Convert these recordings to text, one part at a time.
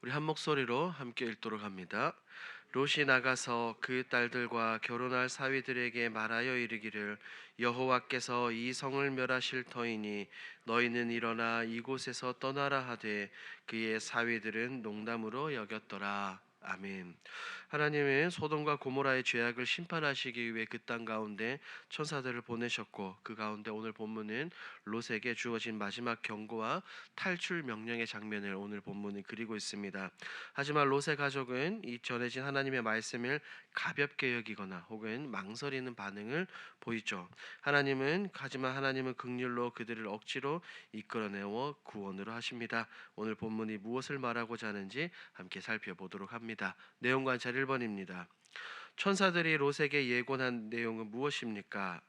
우리 한 목소리로 함께 읽도록 합니다. 롯이 나가서 그 딸들과 결혼할 사위들에게 말하여 이르기를 여호와께서 이 성을 멸하실 터이니 너희는 일어나 이곳에서 떠나라 하되 그의 사위들은 농담으로 여겼더라. 아멘. 하나님은 소돔과 고모라의 죄악을 심판하시기 위해 그 땅 가운데 천사들을 보내셨고, 그 가운데 오늘 본문은 롯에게 주어진 마지막 경고와 탈출 명령의 장면을 오늘 본문이 그리고 있습니다. 하지만 롯의 가족은 이 전해진 하나님의 말씀을 가볍게 여기거나 혹은 망설이는 반응을 보이죠. 하지만 하나님은 긍휼로 그들을 억지로 이끌어내어 구원으로 하십니다. 오늘 본문이 무엇을 말하고자 하는지 함께 살펴보도록 합니다. 내용 관찰 1번입니다. 천사들이 롯에게 예고한 내용은 무엇입니까?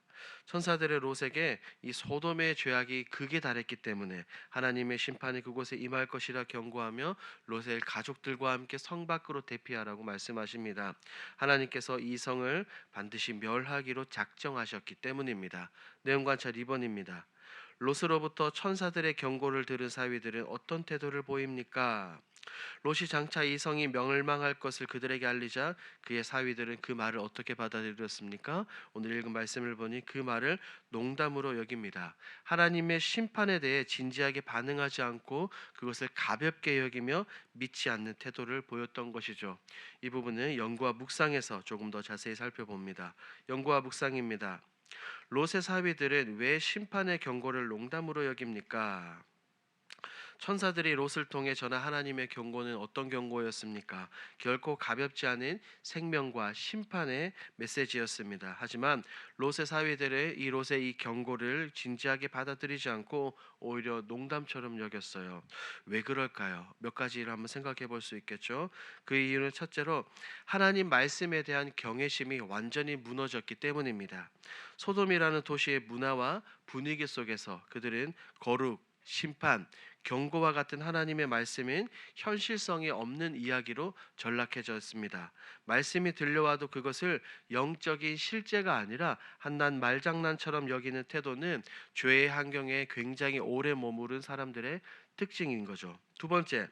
천사들의 롯에게 이 소돔의 죄악이 극에 달했기 때문에 하나님의 심판이 그곳에 임할 것이라 경고하며 롯의 가족들과 함께 성 밖으로 대피하라고 말씀하십니다. 하나님께서 이 성을 반드시 멸하기로 작정하셨기 때문입니다. 내용 관찰 2번입니다. 롯으로부터 천사들의 경고를 들은 사위들은 어떤 태도를 보입니까? 롯이 장차 이 성이 멸망할 것을 그들에게 알리자 그의 사위들은 그 말을 어떻게 받아들였습니까? 오늘 읽은 말씀을 보니 그 말을 농담으로 여깁니다. 하나님의 심판에 대해 진지하게 반응하지 않고 그것을 가볍게 여기며 믿지 않는 태도를 보였던 것이죠. 이 부분은 연구와 묵상에서 조금 더 자세히 살펴봅니다. 연구와 묵상입니다. 롯의 사위들은 왜 심판의 경고를 농담으로 여깁니까? 천사들이 롯을 통해 전한 하나님의 경고는 어떤 경고였습니까? 결코 가볍지 않은 생명과 심판의 메시지였습니다. 하지만 롯의 사위들의 롯의 이 경고를 진지하게 받아들이지 않고 오히려 농담처럼 여겼어요. 왜 그럴까요? 몇 가지를 한번 생각해 볼 수 있겠죠. 그 이유는 첫째로 하나님 말씀에 대한 경외심이 완전히 무너졌기 때문입니다. 소돔이라는 도시의 문화와 분위기 속에서 그들은 거룩, 심판, 경고와 같은 하나님의 말씀은 현실성이 없는 이야기로 전락해졌습니다. 말씀이 들려와도 그것을 영적인 실제가 아니라 한낱 말장난처럼 여기는 태도는 죄의 환경에 굉장히 오래 머무른 사람들의 특징인 거죠. 두 번째,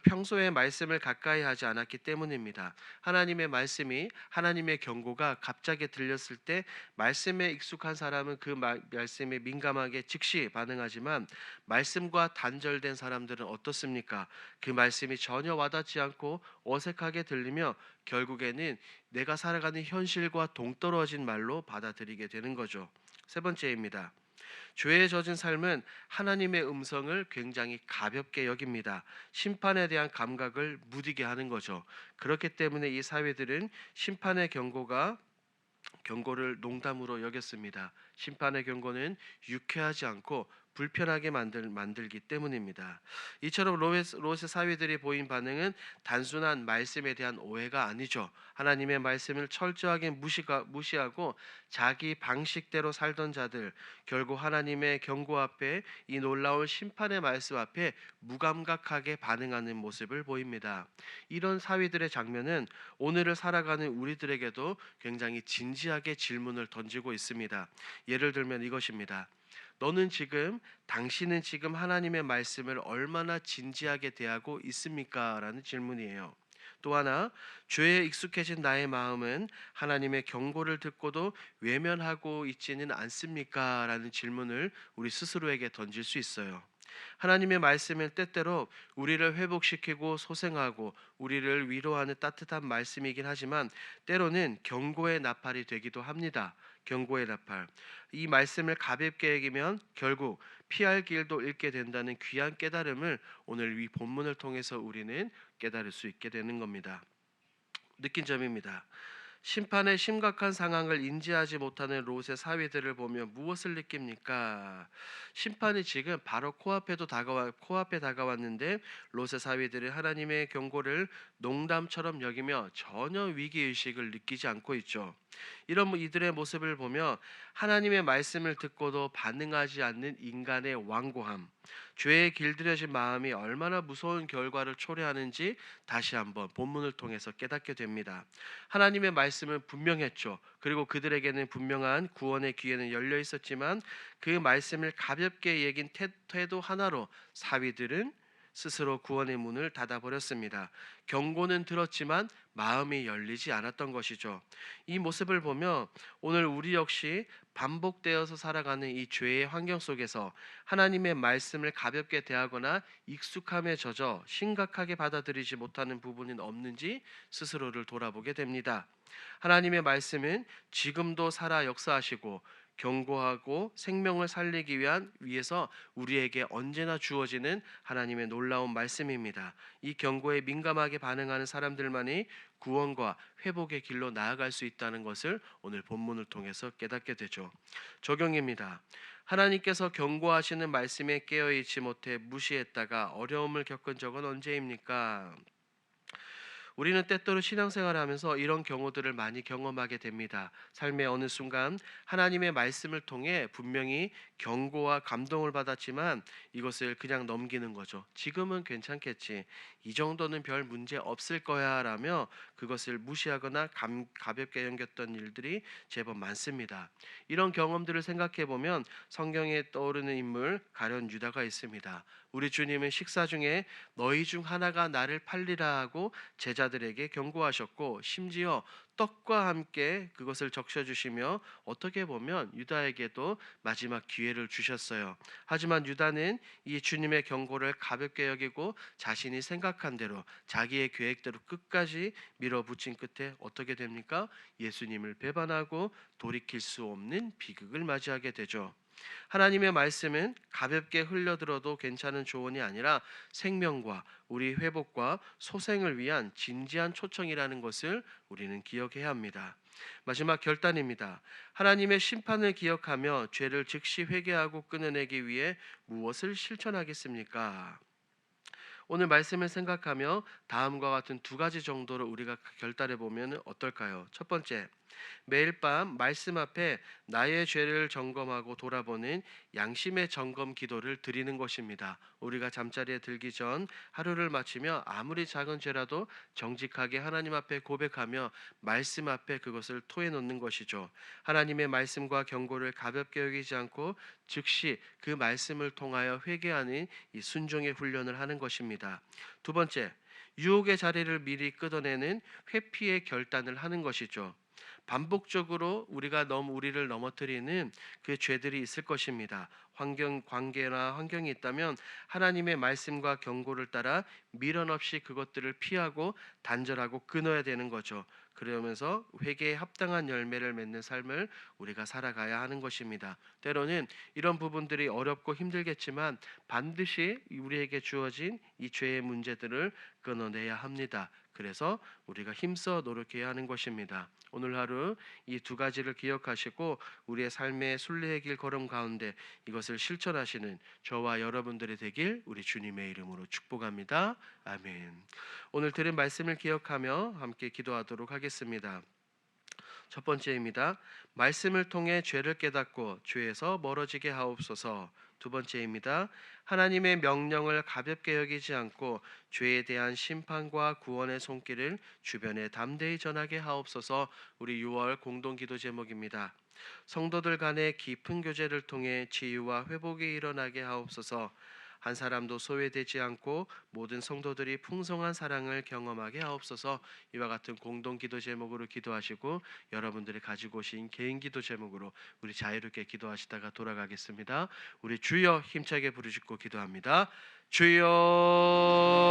평소에 말씀을 가까이 하지 않았기 때문입니다. 하나님의 말씀이 하나님의 경고가 갑자기 들렸을 때 말씀에 익숙한 사람은 그 말씀에 민감하게 즉시 반응하지만 말씀과 단절된 사람들은 어떻습니까? 그 말씀이 전혀 와닿지 않고 어색하게 들리며 결국에는 내가 살아가는 현실과 동떨어진 말로 받아들이게 되는 거죠. 세 번째입니다. 죄에 젖은 삶은 하나님의 음성을 굉장히 가볍게 여깁니다. 심판에 대한 감각을 무디게 하는 거죠. 그렇기 때문에 이 사회들은 심판의 경고를 농담으로 여겼습니다. 심판의 경고는 유쾌하지 않고 불편하게 만들기 때문입니다. 이처럼 롯의 사위들이 보인 반응은 단순한 말씀에 대한 오해가 아니죠. 하나님의 말씀을 철저하게 무시하고 자기 방식대로 살던 자들, 결국 하나님의 경고 앞에 이 놀라운 심판의 말씀 앞에 무감각하게 반응하는 모습을 보입니다. 이런 사위들의 장면은 오늘을 살아가는 우리들에게도 굉장히 진지하게 질문을 던지고 있습니다. 예를 들면 이것입니다. 당신은 지금 하나님의 말씀을 얼마나 진지하게 대하고 있습니까? 라는 질문이에요. 또 하나, 죄에 익숙해진 나의 마음은 하나님의 경고를 듣고도 외면하고 있지는 않습니까? 라는 질문을 우리 스스로에게 던질 수 있어요. 하나님의 말씀은 때때로 우리를 회복시키고 소생하고 우리를 위로하는 따뜻한 말씀이긴 하지만 때로는 경고의 나팔이 되기도 합니다. 경고의 나팔. 이 말씀을 가볍게 여기면 결국 피할 길도 잃게 된다는 귀한 깨달음을 오늘 이 본문을 통해서 우리는 깨달을 수 있게 되는 겁니다. 느낀 점입니다. 심판의 심각한 상황을 인지하지 못하는 롯의 사위들을 보면 무엇을 느낍니까? 심판이 지금 바로 코앞에 다가왔는데 롯의 사위들은 하나님의 경고를 농담처럼 여기며 전혀 위기 의식을 느끼지 않고 있죠. 이런 이들의 모습을 보며 하나님의 말씀을 듣고도 반응하지 않는 인간의 완고함, 죄에 길들여진 마음이 얼마나 무서운 결과를 초래하는지 다시 한번 본문을 통해서 깨닫게 됩니다. 하나님의 말씀은 분명했죠. 그리고 그들에게는 분명한 구원의 기회는 열려 있었지만 그 말씀을 가볍게 여긴 태도 하나로 사위들은 스스로 구원의 문을 닫아버렸습니다. 경고는 들었지만 마음이 열리지 않았던 것이죠. 이 모습을 보며 오늘 우리 역시 반복되어서 살아가는 이 죄의 환경 속에서 하나님의 말씀을 가볍게 대하거나 익숙함에 젖어 심각하게 받아들이지 못하는 부분은 없는지 스스로를 돌아보게 됩니다. 하나님의 말씀은 지금도 살아 역사하시고 경고하고 생명을 살리기 위해서 우리에게 언제나 주어지는 하나님의 놀라운 말씀입니다. 이 경고에 민감하게 반응하는 사람들만이 구원과 회복의 길로 나아갈 수 있다는 것을 오늘 본문을 통해서 깨닫게 되죠. 적용입니다. 하나님께서 경고하시는 말씀에 깨어 있지 못해 무시했다가 어려움을 겪은 적은 언제입니까? 우리는 때때로 신앙생활을 하면서 이런 경우들을 많이 경험하게 됩니다. 삶의 어느 순간 하나님의 말씀을 통해 분명히 경고와 감동을 받았지만 이것을 그냥 넘기는 거죠. 지금은 괜찮겠지. 이 정도는 별 문제 없을 거야 라며 그것을 무시하거나 가볍게 여겼던 일들이 제법 많습니다. 이런 경험들을 생각해 보면 성경에 떠오르는 인물 가룟 유다가 있습니다. 우리 주님은 식사 중에 너희 중 하나가 나를 팔리라 하고 제자들에게 경고하셨고 심지어 떡과 함께 그것을 적셔 주시며 어떻게 보면 유다에게도 마지막 기회를 주셨어요. 하지만 유다는 이 주님의 경고를 가볍게 여기고 자신이 생각한 대로 자기의 계획대로 끝까지 밀어붙인 끝에 어떻게 됩니까? 예수님을 배반하고 돌이킬 수 없는 비극을 맞이하게 되죠. 하나님의 말씀은 가볍게 흘려들어도 괜찮은 조언이 아니라 생명과 우리 회복과 소생을 위한 진지한 초청이라는 것을 우리는 기억해야 합니다. 마지막 결단입니다. 하나님의 심판을 기억하며 죄를 즉시 회개하고 끊어내기 위해 무엇을 실천하겠습니까? 오늘 말씀을 생각하며 다음과 같은 두 가지 정도로 우리가 결단해 보면 어떨까요? 첫 번째, 매일 밤 말씀 앞에 나의 죄를 점검하고 돌아보는 양심의 점검 기도를 드리는 것입니다. 우리가 잠자리에 들기 전 하루를 마치며 아무리 작은 죄라도 정직하게 하나님 앞에 고백하며 말씀 앞에 그것을 토해 놓는 것이죠. 하나님의 말씀과 경고를 가볍게 여기지 않고 즉시 그 말씀을 통하여 회개하는 이 순종의 훈련을 하는 것입니다. 두 번째, 유혹의 자리를 미리 끊어내는 회피의 결단을 하는 것이죠. 반복적으로 우리를 넘어뜨리는 그 죄들이 있을 것입니다. 관계나 환경이 있다면 하나님의 말씀과 경고를 따라 미련 없이 그것들을 피하고 단절하고 끊어야 되는 거죠. 그러면서 회개에 합당한 열매를 맺는 삶을 우리가 살아가야 하는 것입니다. 때로는 이런 부분들이 어렵고 힘들겠지만 반드시 우리에게 주어진 이 죄의 문제들을 끊어내야 합니다. 그래서 우리가 힘써 노력해야 하는 것입니다. 오늘 하루 이 두 가지를 기억하시고 우리의 삶의 순례의 길 걸음 가운데 이것을 실천하시는 저와 여러분들이 되길 우리 주님의 이름으로 축복합니다. 아멘. 오늘 들은 말씀을 기억하며 함께 기도하도록 하겠습니다. 첫 번째입니다. 말씀을 통해 죄를 깨닫고 죄에서 멀어지게 하옵소서. 두 번째입니다. 하나님의 명령을 가볍게 여기지 않고 죄에 대한 심판과 구원의 손길을 주변에 담대히 전하게 하옵소서. 우리 6월 공동 기도 제목입니다. 성도들 간의 깊은 교제를 통해 치유와 회복이 일어나게 하옵소서. 한 사람도 소외되지 않고 모든 성도들이 풍성한 사랑을 경험하게 하옵소서. 이와 같은 공동 기도 제목으로 기도하시고 여러분들이 가지고 오신 개인 기도 제목으로 우리 자유롭게 기도하시다가 돌아가겠습니다. 우리 주여 힘차게 부르짖고 기도합니다. 주여